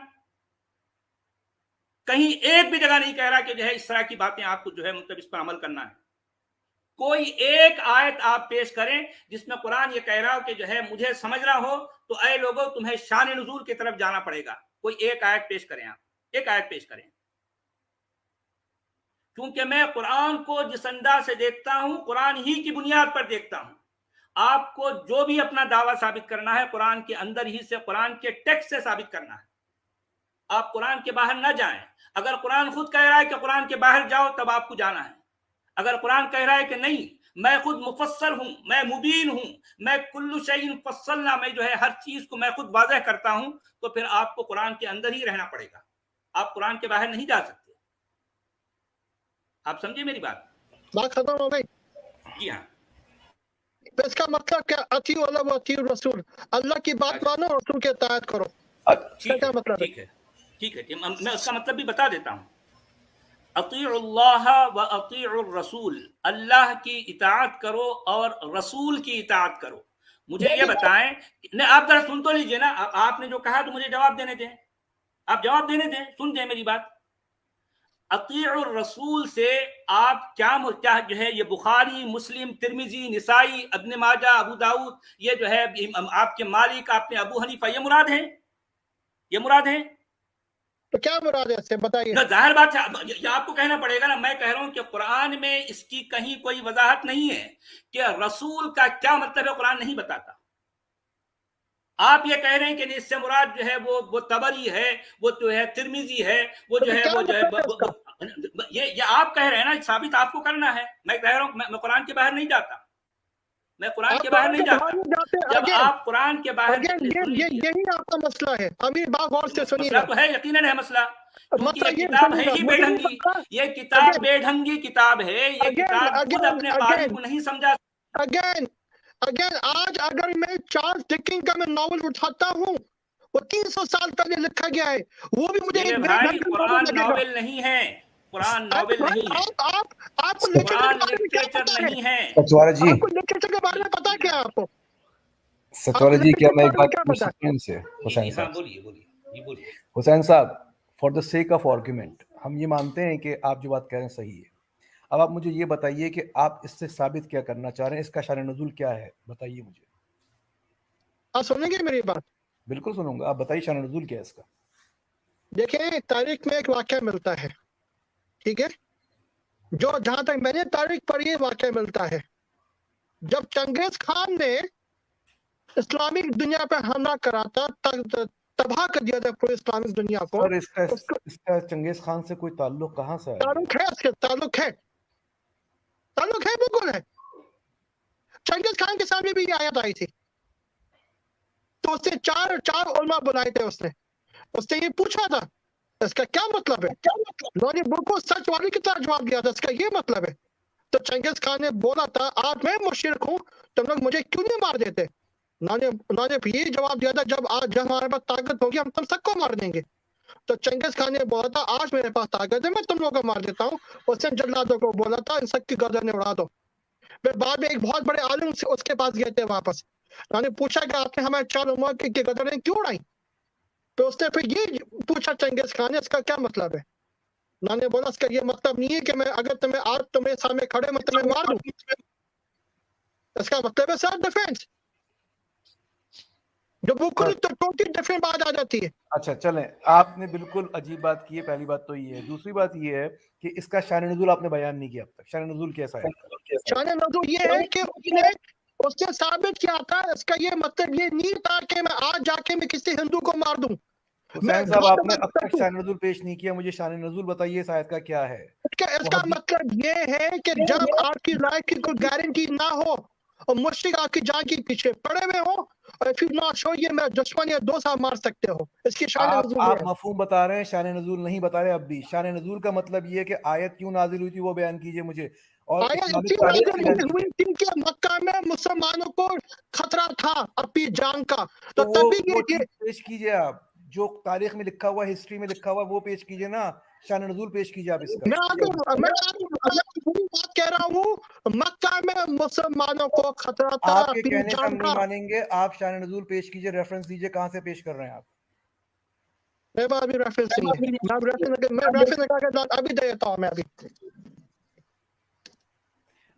Speaker 1: कहीं एक भी जगह नहीं कह रहा कि जो है इस तरह की बातें आपको जो है मतलब इस पर अमल करना है। कोई एक आयत आप पेश करें जिसमें कुरान ये कह रहा हो कि जो है मुझे समझना हो तो ऐ लोगों तुम्हें शान नुज़ूल की तरफ जाना पड़ेगा। कोई एक आयत पेश करें, आप एक आयत पेश करें। क्योंकि मैं कुरान को जिस अंदाज से देखता हूं, कुरान ही की बुनियाद पर देखता हूं। आपको जो भी अपना दावा साबित करना है कुरान के अंदर ही से, कुरान के टेक्स्ट से साबित करना है। आप कुरान के बाहर ना जाएं। अगर कुरान खुद कह रहा है कि कुरान के बाहर जाओ तब आपको जाना है। अगर कुरान कह रहा है कि नहीं मैं खुद मुफस्सल हूं, मैं मुबीन हूं, मैं कुल्लु शैइन फस्सलना, मैं जो है हर चीज को मैं खुद वाज़ेह करता हूं, तो फिर आपको कुरान के अंदर ही रहना पड़ेगा। आप कुरान के बाहर नहीं जा सकते। आप समझे मेरी बात?
Speaker 2: बात खत्म हो गई?
Speaker 1: जी हाँ।
Speaker 2: इसका मतलब क्या? अतीउ अल्लाह व अतीउ रसूल, अल्लाह की बात मानो, रसूल की इताअत करो।
Speaker 1: ठीक
Speaker 2: क्या मतलब है?
Speaker 1: ठीक है, ठीक है, मैं उसका मतलब भी बता देता हूँ। अतीउल्लाह व अतीउर रसूल, अल्लाह की इताअत करो और रसूल की इताअत करो। मुझे ये बताएं, नहीं आप जरा सुन तो लीजिए ना, आपने जो कहा तो मुझे जवाब देने दें। आप जवाब देने दें, सुन दें मेरी बात। अतीउर रसूल से आप क्या जो है ये बुखारी, मुस्लिम, तिरमिजी, निसाई, इब्न माजा, अबू दाऊद, ये जो है आपके मालिक, आपने अबू हनीफा, ये मुराद है? ये मुराद है?
Speaker 2: तो क्या मुराद है इससे बताइए?
Speaker 1: जाहिर बात है, ये आपको कहना पड़ेगा ना। मैं कह रहा हूं कि कुरान में इसकी कहीं कोई वजाहत नहीं है कि रसूल का क्या मतलब है, कुरान नहीं बताता। आप ये कह रहे हैं कि इससे मुराद जो है वो तबरी है, वो जो है तिरमिजी है, वो जो है वो जो है ये आप कह रहे हैं ना, साबित आपको करना है। मैं कह रहा हूं मैं कुरान के बाहर नहीं जाता, मैं कुरान के बाहर नहीं जाता। जब आप कुरान के बाहर
Speaker 2: यही आपका मसला है। अमीर बाग और से सुनिए,
Speaker 1: मसला तो है, यकीनन है मसला, क्योंकि ये किताब है ही बेढंगी। ये किताब बेढंगी किताब है। ये किताब खुद अपने कारी को नहीं समझा।
Speaker 2: अगेन आज अगर मैं चार्ल्स डिकेंस का मैं नॉवल उठाता हूँ, वो 300 साल पहले लिखा गया है, वो भी मुझे
Speaker 1: मेरे भाई कुरान नॉवेल नहीं है, कुरान नॉवेल नहीं है,
Speaker 2: आपको
Speaker 1: कुरान लिटरेचर नहीं है।
Speaker 5: सतवारा जी,
Speaker 2: आपको लिटरेचर के बारे में पता है क्या? आपको
Speaker 5: सतवारा जी, क्या मैं एक बात पूछ सकता हूं इनसे? हुसैन साहब,
Speaker 1: बोलिए।
Speaker 5: हुसैन साहब, for the sake of argument हम ये मानते हैं कि आप जो बात कह रहे हैं सही है। अब आप मुझे ये बताइए कि आप इससे साबित क्या करना चाह रहे हैं, इसका शान नुज़ूल क्या है, बताइए मुझे।
Speaker 2: आप सुनेंगे मेरी बात?
Speaker 5: बिल्कुल सुनूंगा, आप बताइए शान नुज़ूल क्या है इसका।
Speaker 2: देखिए, तारीख में एक वाक़या मिलता है, ठीक है? जो जहां तक मैंने तारीख पढ़ी है, वाक़या मिलता है जब चंगेज खान ने इस्लामिक दुनिया पे हमला करा था, तबाह कर दिया था पूरी इस्लामिक दुनिया को।
Speaker 5: और इसका चंगेज खान से कोई ताल्लुक कहां से है? ताल्लुक है, बिल्कुल है। चंगेज खान के सामने भी ये आयत आई थी, तो उसने चार उलमा बुलाए थे। उसने ये पूछा था इसका क्या मतलब है। उन्होंने बिल्कुल सच वाले की तरह जवाब दिया था, इसका ये मतलब है। तो चंगेज खान ने बोला था, आज मैं मुशरिक हूँ, तुम लोग मुझे क्यों नहीं मार देते? उन्होंने ये जवाब दिया था, जब हमारे पास ताकत होगी हम तुम सबको मार देंगे। तो चंगेज खान ने बोला था, आज मेरे पास ताकत है, मैं तुम लोगों को मार देता हूँ। उसने जल्लादों को बोला था, इन सबकी गर्दनें उड़ा दो। फिर बाद में एक बहुत बड़े आलिम उसके पास गए थे वापस। उन्होंने पूछा कि आपने हमारे 4 उम्मा की गर्दनें क्यों उड़ाई? तो उसने फिर ये पूछा चंगेज खान ने, इसका क्या मतलब है? उन्होंने बोला, इसका ये मतलब नहीं है कि मैं अगर तुम्हें आज तुम्हारे सामने खड़े मैं तुम्हें मार दूं। इसका मतलब है सेल्फ डिफेंस, जो बिल्कुल तो टोटली डिफरेंट बात आ जाती है। अच्छा चलें, आपने बिल्कुल अजीब बात की है, पहली बात तो ये है। दूसरी बात ये है कि इसका शान नुज़ूल आपने बयान नहीं किया अब तक। शान नुज़ूल कैसा है?
Speaker 2: शान नुज़ूल ये है कि उसने साबित किया था, इसका ये मतलब ये नहीं था कि मैं आज जाके मैं किसी हिंदू को मार दूं।
Speaker 5: हुसैन साहब, आपने अब तक शान नुज़ूल पेश नहीं किया, मुझे शान नुज़ूल बताइए इस आयत का क्या है।
Speaker 2: इसका मतलब ये है कि जब आपकी लाइफ की कोई गारंटी ना हो और मुश्रिक आपकी जान के पीछे पड़े हुए हो, और फिर नॉट शो ये मैं दुश्मन या 2 साल मार सकते हो, इसकी शान नुज़ूल
Speaker 5: आप मफहूम बता रहे हैं, शान नुज़ूल नहीं बता रहे। अब भी शान नुज़ूल का मतलब ये है कि आयत क्यों नाजिल हुई थी वो बयान कीजिए मुझे। और मक्का में मुसलमानों को खतरा था अपनी जान का, तो तभी ये पेश कीजिए। आप जो तारीख में लिखा हुआ, हिस्ट्री में लिखा हुआ, वो पेश कीजिए ना। शान नुज़ूल पेश कीजिए आप इसका।
Speaker 2: मैं बात कह रहा हूँ, मक्का में मुसलमानों को खतरा था।
Speaker 5: आपके कहने से हम नहीं मानेंगे, आप शान नुज़ूल पेश कीजिए, रेफरेंस दीजिए, कहां से पेश कर रहे हैं आप?
Speaker 2: मेरे पास अभी रेफरेंस नहीं है, मैं रेफरेंस लगा के अभी दे देता हूँ मैं अभी।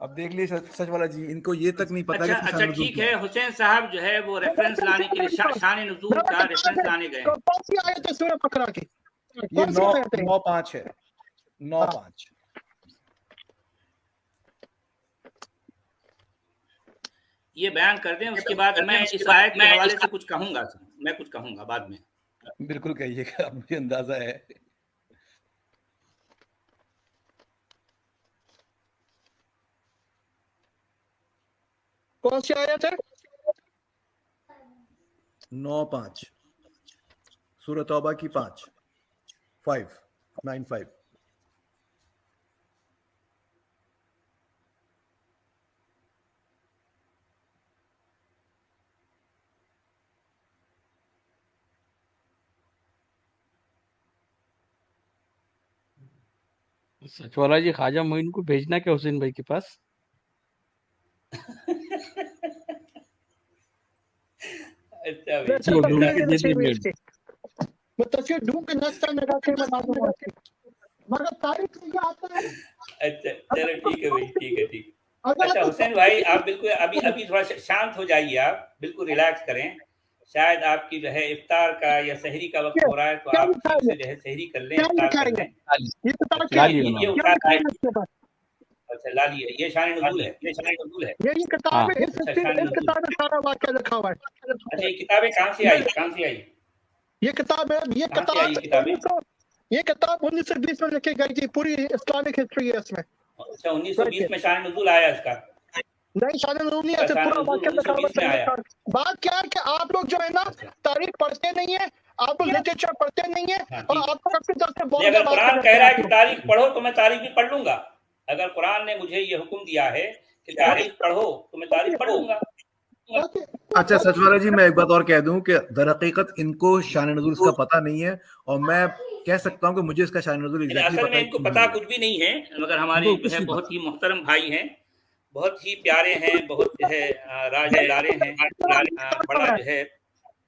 Speaker 5: अब देख लीजिए सच वाला जी, इनको ये तक नहीं पता।
Speaker 1: अच्छा ठीक है, हुसैन साहब जो है वो रेफरेंस लाने के लिए शान नुज़ूल का रेफरेंस लाने गए।
Speaker 2: कौन सी आयत है सूरह बकरा की?
Speaker 5: ये 9:5 है, 9:5।
Speaker 1: ये बयान कर दें, उसके बाद मैं इस आयत के हवाले से कुछ कहूंगा, मैं कुछ कहूंगा बाद में।
Speaker 5: बिल्कुल कहिएगा, मुझे अंदाजा है।
Speaker 2: कौन सी आयत है?
Speaker 5: 9:5 सूरह तौबा की 5:9-5।
Speaker 3: सचवाला जी, ख्वाजा मोइन को भेजना क्या हुसैन भाई के पास?
Speaker 1: अच्छा
Speaker 3: वो ढूंढ के दे देंगे।
Speaker 2: मैं तस्वीर ढूंढ के नक्शा लगा के बता दूंगा, मगर तारीख ये आता है।
Speaker 1: अच्छा चलो ठीक है भाई, ठीक है ठीक। अच्छा हुसैन भाई, आप बिल्कुल अभी थोड़ा शांत हो जाइए, आप बिल्कुल रिलैक्स करें। शायद आपकी जो है इफ्तार का या सहरी का वक्त हो रहा है, तो आप ठीक से जो है सहरी कर लें, इफ्तार कर लें। ये उतार, अच्छा ला लिया, ये शान नुज़ूल है, ये शान नुज़ूल है।
Speaker 2: ये किताब है, इस किताब में सारा वाक़या लिखा हुआ है।
Speaker 1: अच्छा ये किताबें कहाँ से आई, कहाँ से आई?
Speaker 2: ये किताब है, ये किताब 1920 में लिखी गई थी, पूरी इस्लामिक हिस्ट्री है इसमें।
Speaker 1: अच्छा 1920 में शान नुज़ूल आया इसका?
Speaker 2: नहीं, शान नुज़ूल नहीं है, पूरा वाक़या लिखा हुआ है। बात क्या है कि आप लोग जो है ना तारीख पढ़ते नहीं है, आप लोग लिटरेचर पढ़ते नहीं है, और आप अपनी तरफ से बहुत।
Speaker 1: अगर कुरान कह रहा है कि तारीख पढ़ो तो मैं तारीख भी पढ़ लूंगा। अगर कुरान ने मुझे ये हुक्म दिया है कि तारीख पढ़ो तो मैं तारीख पढ़ लूंगा।
Speaker 5: अच्छा सचवाला जी, मैं एक बात और कह दूं कि दरहकीकत इनको शान नुज़ूल का पता नहीं है, और मैं कह सकता हूं कि मुझे इसका शान नुज़ूल एग्जैक्टली
Speaker 1: असल में इनको पता कुछ भी नहीं है, मगर हमारे जो है बहुत ही मोहतरम भाई हैं, बहुत ही प्यारे हैं, बहुत जो है राज दुलारे हैं, बड़ा जो है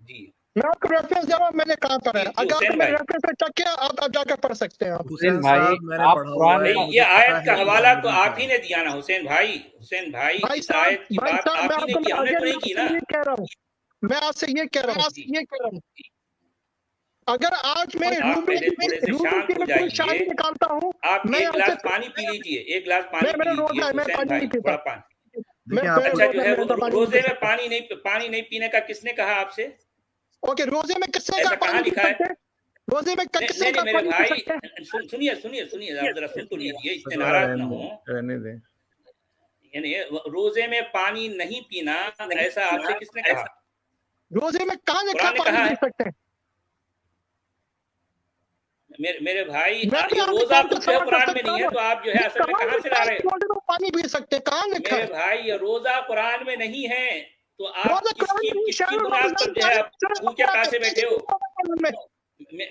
Speaker 1: जी।
Speaker 2: मैं आपको रेफरेंस दे रहा हूं, मैंने कहां पर है, अगर आपने रेफरेंस पे चेक किया आप जाकर पढ़ सकते हैं।
Speaker 3: हुसैन भाई, आप कुरान
Speaker 1: नहीं, ये आयत का हवाला तो आप ही ने दिया ना हुसैन भाई। हुसैन भाई, इस आयत की बात आप ही ने की, हमने तो नहीं की ना।
Speaker 2: मैं आपसे ये कह रहा हूँ, अगर आज मैं शायद निकालता हूँ,
Speaker 1: आप एक गिलास पानी पी लीजिए, एक गिलास पानी पी लीजिए। अच्छा जो है रोजे में पानी नहीं पीने का किसने कहा आपसे?
Speaker 2: ओके, रोजे में किसने कहा
Speaker 1: कहाँ लिखा है?
Speaker 2: रोजे में किसने कहा?
Speaker 1: मेरे भाई सुनिए आप जरा सुन तो लीजिए, इतने नाराज न हो।
Speaker 5: रहने दें।
Speaker 1: यानी रोजे में पानी नहीं पीना, ऐसा आपसे किसने कहा?
Speaker 2: रोजे में कहाँ लिखा पानी पी सकते हैं?
Speaker 1: मेरे भाई, रोजा तो कुरान में नहीं है, तो आप जो है असल में कहाँ से ला रहे हो?
Speaker 2: पानी पी सकते हैं, कहाँ लिखा है?
Speaker 1: मेरे भाई, ये रोजा कुरान में नहीं है, तो आप किसकी बुनियाद पर जो है आप क्या कहाँ से बैठे हो?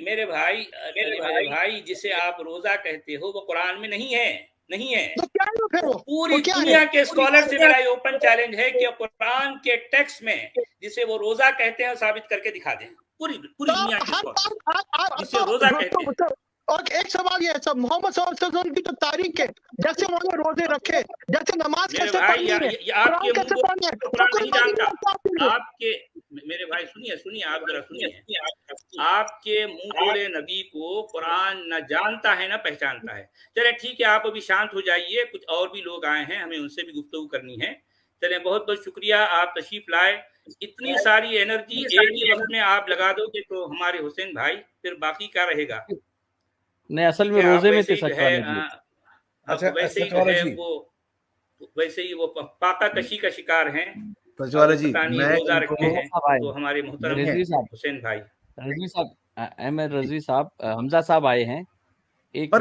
Speaker 1: मेरे भाई जिसे आप रोजा कहते हो वो कुरान में नहीं है। पूरी दुनिया के स्कॉलर से मेरा ये ओपन चैलेंज है कि कुरान के टेक्स्ट में जिसे वो रोजा कहते हैं साबित करके दिखा दें। पूरी दुनिया के स्कॉलर जिसे रोजा कहते हैं।
Speaker 2: और एक सवाल ये है, सब मोहम्मद सल्लल्लाहु अलैहि वसल्लम की जो तारीख है, जैसे उन्होंने रोजे रखे, जैसे नमाज कैसे पढ़नी है,
Speaker 1: आपके कैसे पढ़नी है, कुरान नहीं जानता। आपके मेरे भाई सुनिए, आप जरा सुनिए, आपके मुंह बोले नबी को कुरान न जानता है न पहचानता है। चले ठीक है, आप अभी शांत हो जाइए, कुछ और भी लोग आए हैं, हमें उनसे भी गुफ्तगू करनी है। चले, बहुत बहुत शुक्रिया, आप तशरीफ लाए। इतनी सारी एनर्जी एक ही वक्त में आप लगा दोगे तो हमारे हुसैन भाई फिर बाकी क्या रहेगा?
Speaker 3: नहीं, असल में रोजे में
Speaker 1: वैसे ही वो पाका कशी का शिकार हैं।
Speaker 5: सचवाला जी,
Speaker 1: रोजा रखते हैं तो हमारे मोहतरम हुसैन भाई,
Speaker 3: रजवी साहब, अहमद रजवी साहब, हमजा साहब आए हैं। एक